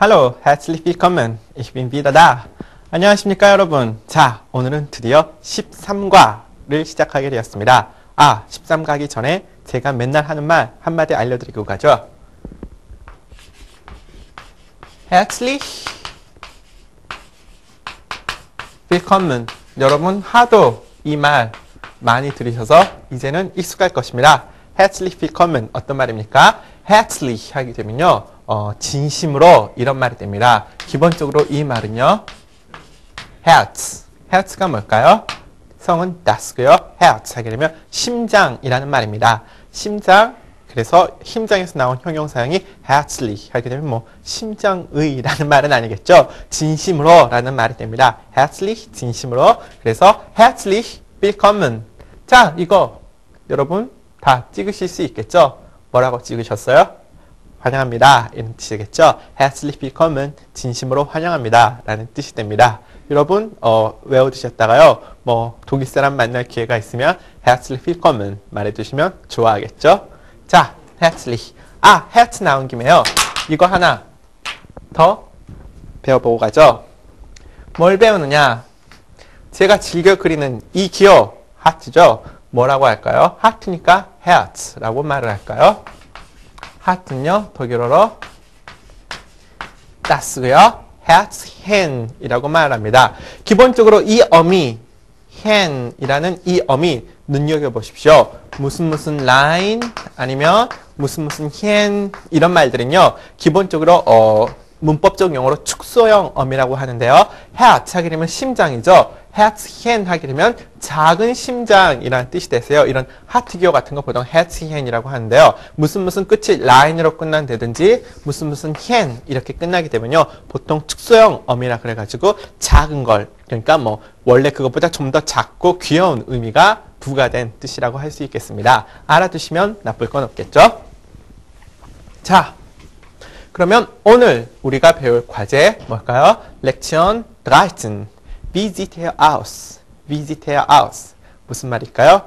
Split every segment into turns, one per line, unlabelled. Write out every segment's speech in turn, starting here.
Hallo, herzlich willkommen. Ich bin wieder da. 안녕하십니까, 여러분. 자, 오늘은 드디어 13과를 시작하게 되었습니다. 13과 하기 전에 제가 맨날 하는 말 한마디 알려드리고 가죠. Herzlich willkommen. 여러분, 하도 이 말 많이 들으셔서 이제는 익숙할 것입니다. Herzlich willkommen. 어떤 말입니까? Herzlich 하게 되면요. 진심으로 이런 말이 됩니다. 기본적으로 이 말은요. Herz. Herz가 뭘까요? 성은 das고요. Herz 하게 되면 심장이라는 말입니다. 심장. 그래서 심장에서 나온 형용사형이 herzlich 하게 되면 뭐 심장의라는 말은 아니겠죠. 진심으로 라는 말이 됩니다. herzlich 진심으로. 그래서 herzlich willkommen. 자, 이거 여러분 다 찍으실 수 있겠죠? 뭐라고 찍으셨어요? 환영합니다. 이런 뜻이겠죠? herzlich willkommen. 진심으로 환영합니다. 라는 뜻이 됩니다. 여러분 외워두셨다가요. 뭐 독일 사람 만날 기회가 있으면 herzlich willkommen 말해주시면 좋아하겠죠? 자, herzlich. herz 나온 김에요. 이거 하나 더 배워보고 가죠. 뭘 배우느냐? 제가 즐겨 그리는 이 기호, 하트죠? 뭐라고 할까요? 하트니까 herz라고 말을 할까요? 하트는요, 독일어로 das고요. herzhen이라고 말합니다. 기본적으로 이 어미, hen이라는 이 어미 눈여겨보십시오. 무슨 라인 아니면 무슨 hen 이런 말들은요. 기본적으로 문법적 용어로 축소형 어미라고 하는데요. Herz 하게 되면 심장이죠. Herzhen 하게 되면 작은 심장이라는 뜻이 되세요. 이런 하트 기호 같은 거 보통 Herzhen이라고 하는데요. 무슨 끝이 라인으로 끝난다든지 무슨 hen 이렇게 끝나게 되면요. 보통 축소형 어미라 그래가지고 작은 걸 그러니까 뭐 원래 그것보다 좀 더 작고 귀여운 의미가 부과된 뜻이라고 할 수 있겠습니다. 알아두시면 나쁠 건 없겠죠? 자, 그러면 오늘 우리가 배울 과제 뭘까요? 렉션 13. Wie sieht er aus? Wie sieht er aus? 무슨 말일까요?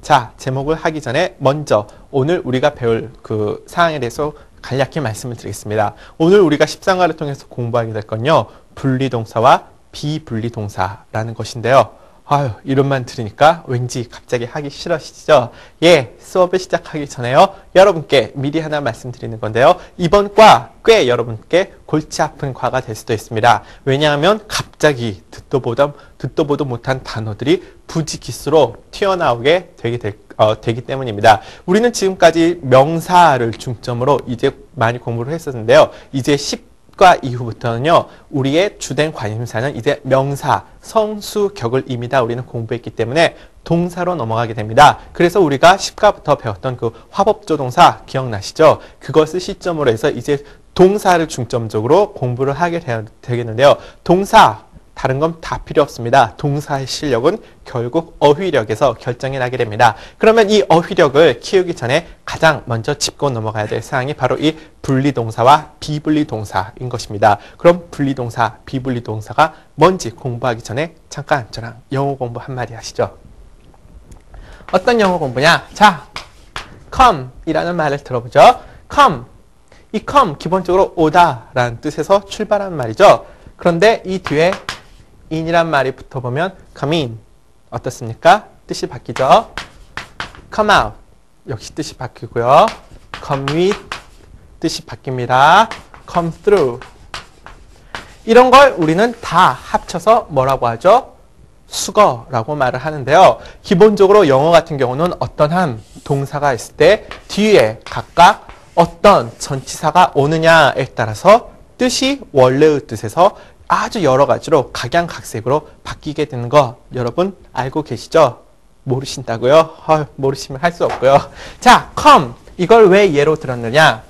자, 제목을 하기 전에 먼저 오늘 우리가 배울 그 사항에 대해서 간략히 말씀을 드리겠습니다. 오늘 우리가 13과를 통해서 공부하게 될 건요. 분리동사와 비분리동사라는 것인데요. 이런 말 들으니까 왠지 갑자기 하기 싫으시죠? 예, 수업을 시작하기 전에요. 여러분께 미리 하나 말씀드리는 건데요. 이번 과 꽤 여러분께 골치 아픈 과가 될 수도 있습니다. 왜냐하면 갑자기 듣도 보도 못한 단어들이 부지기수로 튀어나오게 되기 때문입니다. 우리는 지금까지 명사를 중점으로 이제 많이 공부를 했었는데요. 이제 10과 이후부터는요, 우리의 주된 관심사는 이제 명사, 성수, 격을 이미 다 우리는 공부했기 때문에 동사로 넘어가게 됩니다. 그래서 우리가 10과부터 배웠던 그 화법조동사 기억나시죠? 그것을 시점으로 해서 이제 동사를 중점적으로 공부를 하게 되겠는데요. 동사, 다른 건 다 필요 없습니다. 동사의 실력은 결국 어휘력에서 결정이 나게 됩니다. 그러면 이 어휘력을 키우기 전에 가장 먼저 짚고 넘어가야 될 사항이 바로 이 분리동사와 비분리동사인 것입니다. 그럼 분리동사, 비분리동사가 뭔지 공부하기 전에 잠깐 저랑 영어 공부 한마디 하시죠. 어떤 영어 공부냐? 자, come 이라는 말을 들어보죠. come. 이 come 기본적으로 오다라는 뜻에서 출발하는 말이죠. 그런데 이 뒤에 in이란 말이 붙어보면 come in 어떻습니까? 뜻이 바뀌죠. come out 역시 뜻이 바뀌고요. come with 뜻이 바뀝니다. come through 이런 걸 우리는 다 합쳐서 뭐라고 하죠? 수거라고 말을 하는데요. 기본적으로 영어 같은 경우는 어떤 한 동사가 있을 때 뒤에 각각 어떤 전치사가 오느냐에 따라서 뜻이 원래의 뜻에서 아주 여러 가지로 각양각색으로 바뀌게 되는 거 여러분 알고 계시죠? 모르신다고요? 모르시면 할 수 없고요. 자, come 이걸 왜 예로 들었느냐?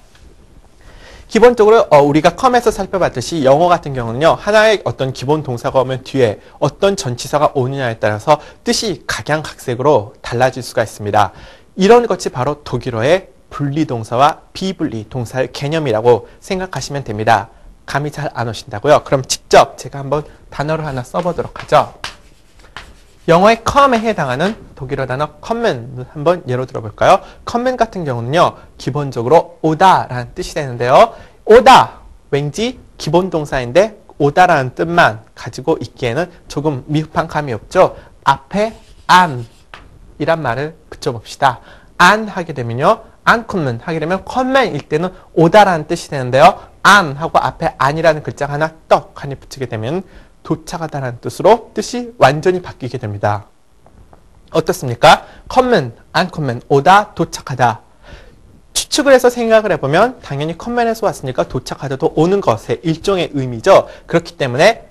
기본적으로 우리가 come에서 살펴봤듯이 영어 같은 경우는요. 하나의 어떤 기본 동사가 오면 뒤에 어떤 전치사가 오느냐에 따라서 뜻이 각양각색으로 달라질 수가 있습니다. 이런 것이 바로 독일어의 분리동사와 비분리동사의 개념이라고 생각하시면 됩니다. 감이 잘 안 오신다고요? 그럼 직접 제가 한번 단어를 하나 써보도록 하죠. 영어의 come에 해당하는 독일어 단어 commen을 한번 예로 들어볼까요? commen 같은 경우는요. 기본적으로 오다라는 뜻이 되는데요. 오다, 왠지 기본 동사인데 오다라는 뜻만 가지고 있기에는 조금 미흡한 감이 없죠. 앞에 안이란 말을 붙여봅시다. 안 하게 되면요. uncommon 하게 되면 common일 때는 오다라는 뜻이 되는데요. 안 하고 앞에 안이라는 글자가 하나 떡하니 붙이게 되면 도착하다라는 뜻으로 뜻이 완전히 바뀌게 됩니다. 어떻습니까? common, uncommon, 오다, 도착하다. 추측을 해서 생각을 해보면 당연히 common에서 왔으니까 도착하다도 오는 것의 일종의 의미죠. 그렇기 때문에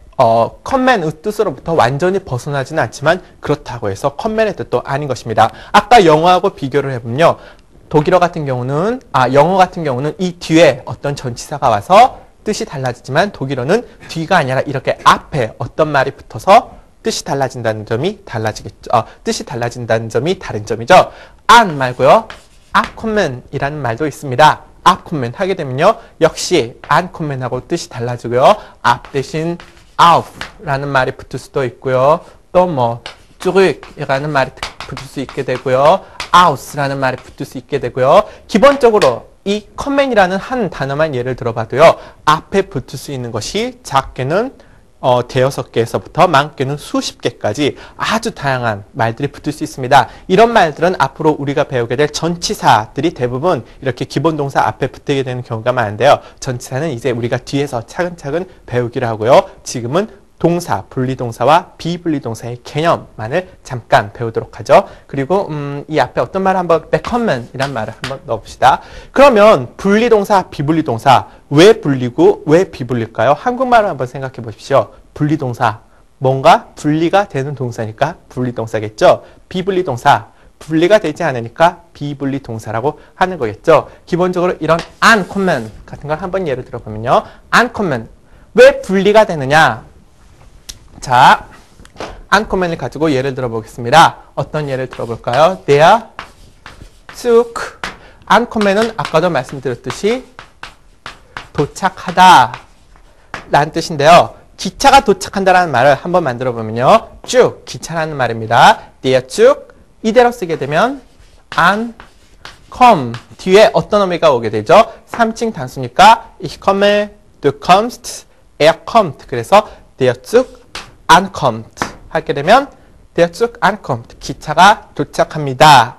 common의 뜻으로부터 완전히 벗어나지는 않지만 그렇다고 해서 common의 뜻도 아닌 것입니다. 아까 영어하고 비교를 해보면요. 독일어 같은 경우는 영어 같은 경우는 이 뒤에 어떤 전치사가 와서 뜻이 달라지지만 독일어는 뒤가 아니라 이렇게 앞에 어떤 말이 붙어서 뜻이 달라진다는 점이 달라지겠죠. 뜻이 달라진다는 점이 다른 점이죠. 안 말고요. uncommon 이라는 말도 있습니다. uncommon 하게 되면요. 역시 uncommon하고 뜻이 달라지고요. 앞 대신 auf라는 말이 붙을 수도 있고요. 또 뭐 zurück이라는 말이 붙을 수 있게 되고요. aus라는 말이 붙을 수 있게 되고요. 기본적으로 이 common이라는 한 단어만 예를 들어봐도요. 앞에 붙을 수 있는 것이 작게는 대여섯 개에서부터 많게는 수십 개까지 아주 다양한 말들이 붙을 수 있습니다. 이런 말들은 앞으로 우리가 배우게 될 전치사들이 대부분 이렇게 기본 동사 앞에 붙게 되는 경우가 많은데요. 전치사는 이제 우리가 뒤에서 차근차근 배우기로 하고요. 지금은 동사, 분리동사와 비분리동사의 개념만을 잠깐 배우도록 하죠. 그리고 이 앞에 어떤 말을 한번 becommon이란 말을 한번 넣어봅시다. 그러면 분리동사, 비분리동사 왜 분리고 왜 비분리일까요? 한국말을 한번 생각해 보십시오. 분리동사, 뭔가 분리가 되는 동사니까 분리동사겠죠. 비분리동사, 분리가 되지 않으니까 비분리동사라고 하는 거겠죠. 기본적으로 이런 uncommon 같은 걸 한번 예를 들어보면요. uncommon, 왜 분리가 되느냐? 자, uncommon을 가지고 예를 들어보겠습니다. 어떤 예를 들어볼까요? They took. uncommon은 아까도 말씀드렸듯이 도착하다 라는 뜻인데요. 기차가 도착한다라는 말을 한번 만들어 보면요. 쭉 기차라는 말입니다. They 쭉 이대로 쓰게 되면 come 뒤에 어떤 어미가 오게 되죠? 3층 단수니까 ich komme, du kommst, er kommt. 그래서 they 쭉 ankommt 하게 되면 der Zug ankommt. 기차가 도착합니다.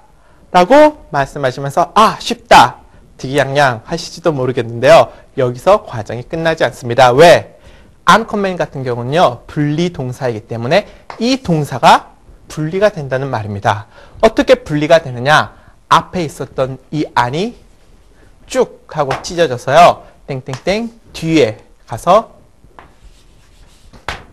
라고 말씀하시면서 쉽다. 디기양양 하실지도 모르겠는데요. 여기서 과정이 끝나지 않습니다. 왜? uncommon 같은 경우는요. 분리동사이기 때문에 이 동사가 분리가 된다는 말입니다. 어떻게 분리가 되느냐? 앞에 있었던 이 안이 쭉 하고 찢어져서요. 땡땡땡 뒤에 가서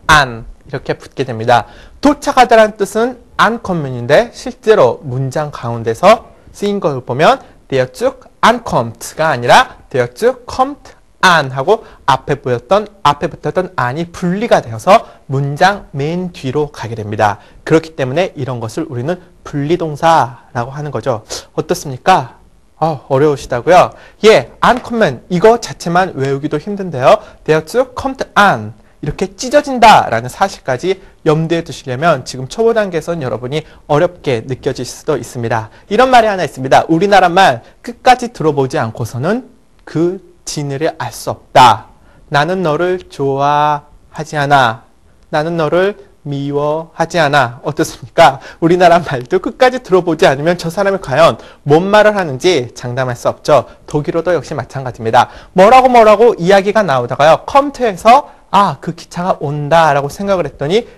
안 이렇게 붙게 됩니다. 도착하다라는 뜻은 uncommon인데 실제로 문장 가운데서 쓰인 걸 보면 there 쭉 uncomed가 아니라 there 쭉 comed an 하고 앞에 붙었던 an이 분리가 되어서 문장 맨 뒤로 가게 됩니다. 그렇기 때문에 이런 것을 우리는 분리동사라고 하는 거죠. 어떻습니까? 어려우시다고요? 예, uncommon 이거 자체만 외우기도 힘든데요. there 쭉 comed an 이렇게 찢어진다라는 사실까지 염두에 두시려면 지금 초보 단계에서는 여러분이 어렵게 느껴질 수도 있습니다. 이런 말이 하나 있습니다. 우리나라 말 끝까지 들어보지 않고서는 그 진리를 알 수 없다. 나는 너를 좋아하지 않아. 나는 너를 미워하지 않아. 어떻습니까? 우리나라 말도 끝까지 들어보지 않으면 저 사람이 과연 뭔 말을 하는지 장담할 수 없죠. 독일어도 역시 마찬가지입니다. 뭐라고 이야기가 나오다가요. 컴퓨터에서 그 기차가 온다라고 생각을 했더니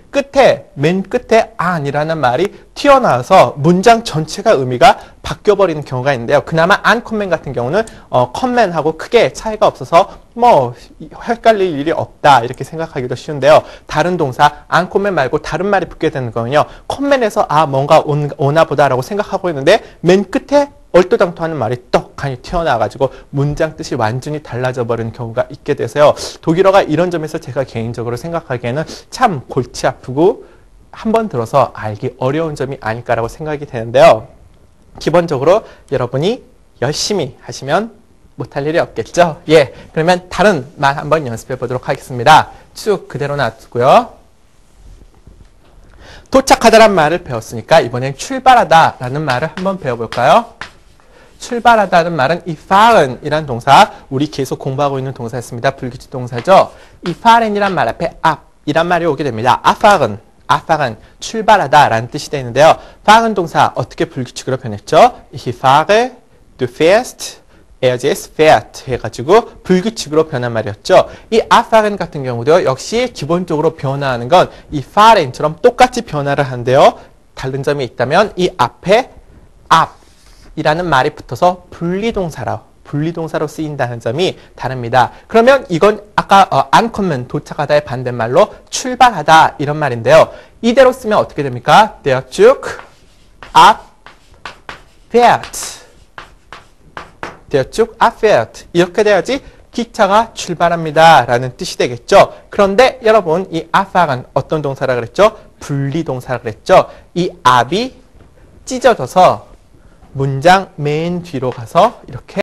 맨 끝에 안이라는 말이 튀어나와서 문장 전체가 의미가 바뀌어버리는 경우가 있는데요. 그나마 uncommon 같은 경우는 common하고 크게 차이가 없어서 헷갈릴 일이 없다 이렇게 생각하기도 쉬운데요. 다른 동사 uncommon 말고 다른 말이 붙게 되는 거는요. common에서 뭔가 오나 보다라고 생각하고 있는데 맨 끝에 얼토당토하는 말이 떡하니 튀어나와가지고 문장 뜻이 완전히 달라져 버리는 경우가 있게 돼서요. 독일어가 이런 점에서 제가 개인적으로 생각하기에는 참 골치 아프고 한번 들어서 알기 어려운 점이 아닐까라고 생각이 되는데요. 기본적으로 여러분이 열심히 하시면 못할 일이 없겠죠. 예, 그러면 다른 말 한번 연습해 보도록 하겠습니다. 쭉 그대로 놔두고요. 도착하다란 말을 배웠으니까 이번엔 출발하다라는 말을 한번 배워볼까요? 출발하다는 말은 이 fahren 이란 동사, 우리 계속 공부하고 있는 동사였습니다. 불규칙 동사죠. 이 fahren이란 말 앞에 앞이란 말이 오게 됩니다. fahren, 출발하다 라는 뜻이 되는데요. fahren 동사 어떻게 불규칙으로 변했죠? Ich fahre, du fährst, er fährt 해가지고 불규칙으로 변한 말이었죠. 이 fahren 같은 경우도 역시 기본적으로 변화하는 건 이 fahren처럼 똑같이 변화를 하는데요. 다른 점이 있다면 이 앞에 앞이라는 말이 붙어서 분리동사로 쓰인다는 점이 다릅니다. 그러면 이건 아까 ankommen, 도착하다의 반대말로 출발하다 이런 말인데요. 이대로 쓰면 어떻게 됩니까? Der Zug abfährt. Der Zug abfährt. 이렇게 돼야지 기차가 출발합니다 라는 뜻이 되겠죠. 그런데 여러분 이 abfahren 어떤 동사라 그랬죠? 분리동사라 그랬죠. 이 ab이 찢어져서 문장 맨 뒤로 가서 이렇게